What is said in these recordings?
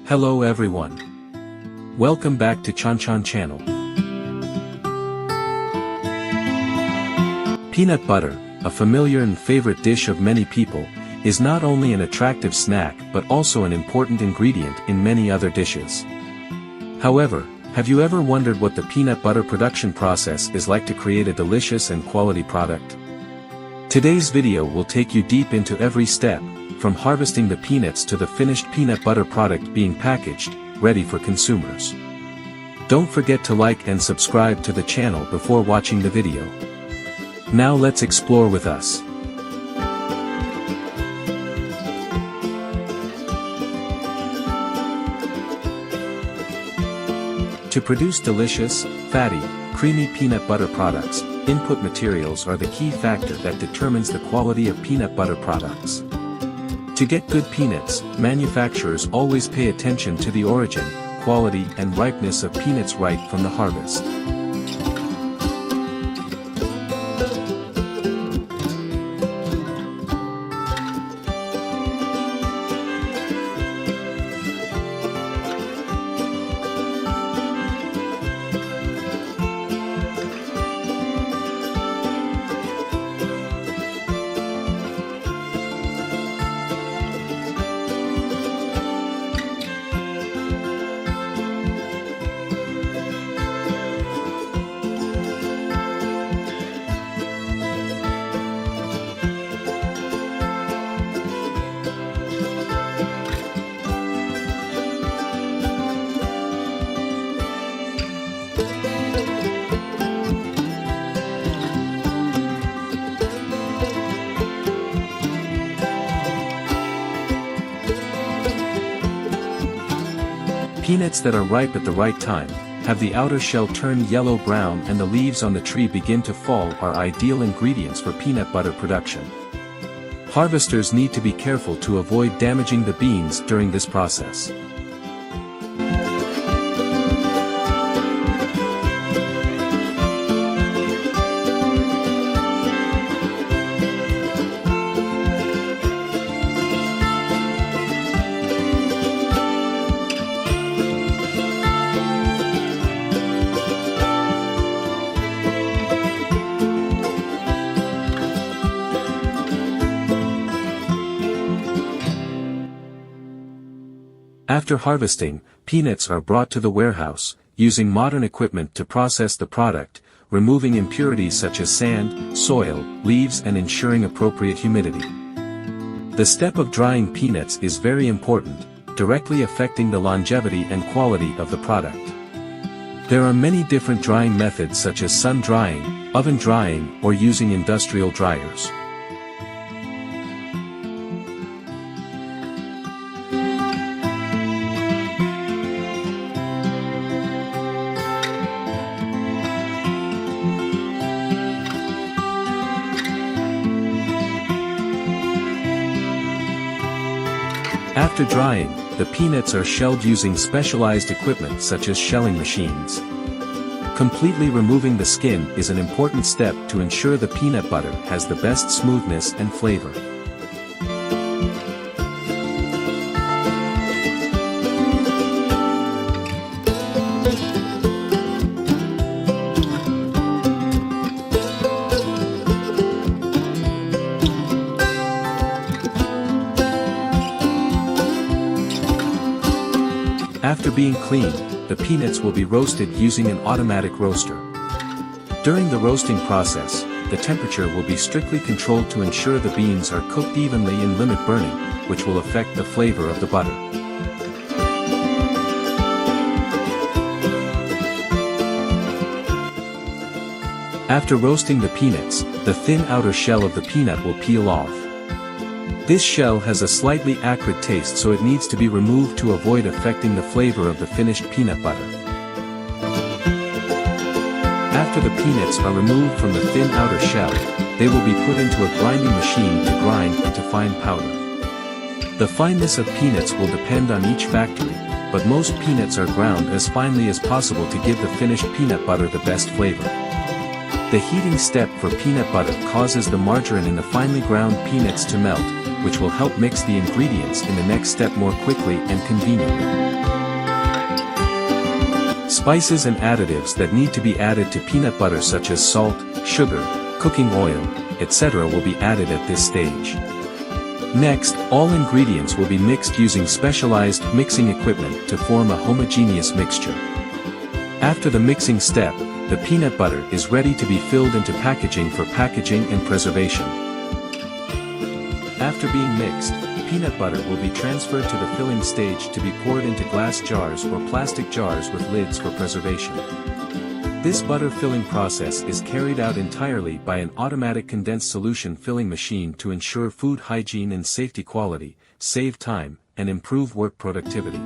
Hello everyone. Welcome back to Chanchan channel. Peanut butter, a familiar and favorite dish of many people, is not only an attractive snack but also an important ingredient in many other dishes. However, have you ever wondered what the peanut butter production process is like to create a delicious and quality product? Today's video will take you deep into every step, from harvesting the peanuts to the finished peanut butter product being packaged, ready for consumers. Don't forget to like and subscribe to the channel before watching the video. Now let's explore with us. To produce delicious, fatty, creamy peanut butter products, input materials are the key factor that determines the quality of peanut butter products. To get good peanuts, manufacturers always pay attention to the origin, quality and ripeness of peanuts right from the harvest. Peanuts that are ripe at the right time, have the outer shell turn yellow-brown and the leaves on the tree begin to fall are ideal ingredients for peanut butter production. Harvesters need to be careful to avoid damaging the beans during this process. After harvesting, peanuts are brought to the warehouse, using modern equipment to process the product, removing impurities such as sand, soil, leaves and ensuring appropriate humidity. The step of drying peanuts is very important, directly affecting the longevity and quality of the product. There are many different drying methods such as sun drying, oven drying or using industrial dryers. After drying, the peanuts are shelled using specialized equipment such as shelling machines. Completely removing the skin is an important step to ensure the peanut butter has the best smoothness and flavor. After being cleaned, the peanuts will be roasted using an automatic roaster. During the roasting process, the temperature will be strictly controlled to ensure the beans are cooked evenly in limit burning, which will affect the flavor of the butter. After roasting the peanuts, the thin outer shell of the peanut will peel off. This shell has a slightly acrid taste, so it needs to be removed to avoid affecting the flavor of the finished peanut butter. After the peanuts are removed from the thin outer shell, they will be put into a grinding machine to grind into fine powder. The fineness of peanuts will depend on each factory, but most peanuts are ground as finely as possible to give the finished peanut butter the best flavor. The heating step for peanut butter causes the margarine in the finely ground peanuts to melt, which will help mix the ingredients in the next step more quickly and conveniently. Spices and additives that need to be added to peanut butter such as salt, sugar, cooking oil, etc. will be added at this stage. Next, all ingredients will be mixed using specialized mixing equipment to form a homogeneous mixture. After the mixing step, the peanut butter is ready to be filled into packaging for packaging and preservation. After being mixed, peanut butter will be transferred to the filling stage to be poured into glass jars or plastic jars with lids for preservation. This butter filling process is carried out entirely by an automatic condensed solution filling machine to ensure food hygiene and safety quality, save time, and improve work productivity.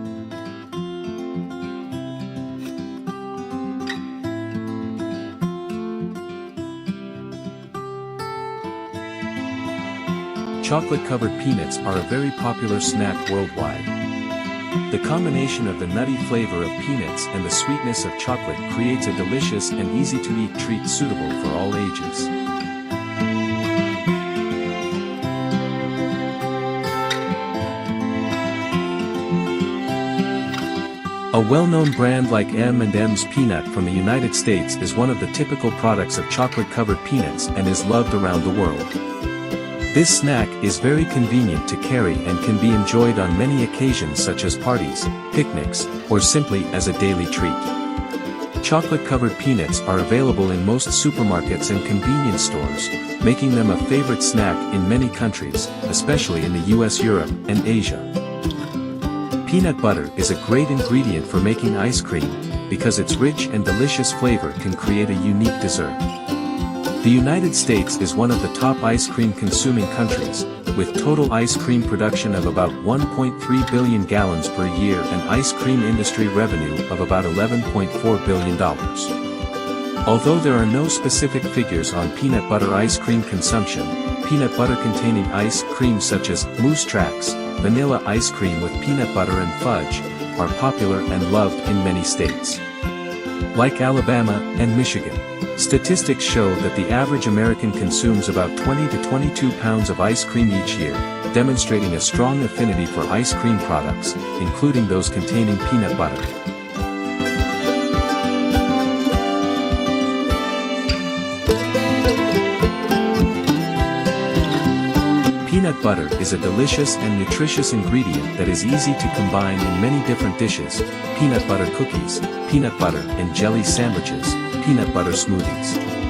Chocolate-covered peanuts are a very popular snack worldwide. The combination of the nutty flavor of peanuts and the sweetness of chocolate creates a delicious and easy-to-eat treat suitable for all ages. A well-known brand like M&M's Peanut from the United States is one of the typical products of chocolate-covered peanuts and is loved around the world. This snack is very convenient to carry and can be enjoyed on many occasions such as parties, picnics, or simply as a daily treat. Chocolate-covered peanuts are available in most supermarkets and convenience stores, making them a favorite snack in many countries, especially in the US, Europe, and Asia. Peanut butter is a great ingredient for making ice cream, because its rich and delicious flavor can create a unique dessert. The United States is one of the top ice cream consuming countries, with total ice cream production of about 1.3 billion gallons per year and ice cream industry revenue of about $11.4 billion. Although there are no specific figures on peanut butter ice cream consumption, peanut butter containing ice cream such as Moose Tracks, vanilla ice cream with peanut butter and fudge, are popular and loved in many states. Like Alabama and Michigan, statistics show that the average American consumes about 20 to 22 pounds of ice cream each year, demonstrating a strong affinity for ice cream products, including those containing peanut butter. Peanut butter is a delicious and nutritious ingredient that is easy to combine in many different dishes: peanut butter cookies, peanut butter and jelly sandwiches, peanut butter smoothies.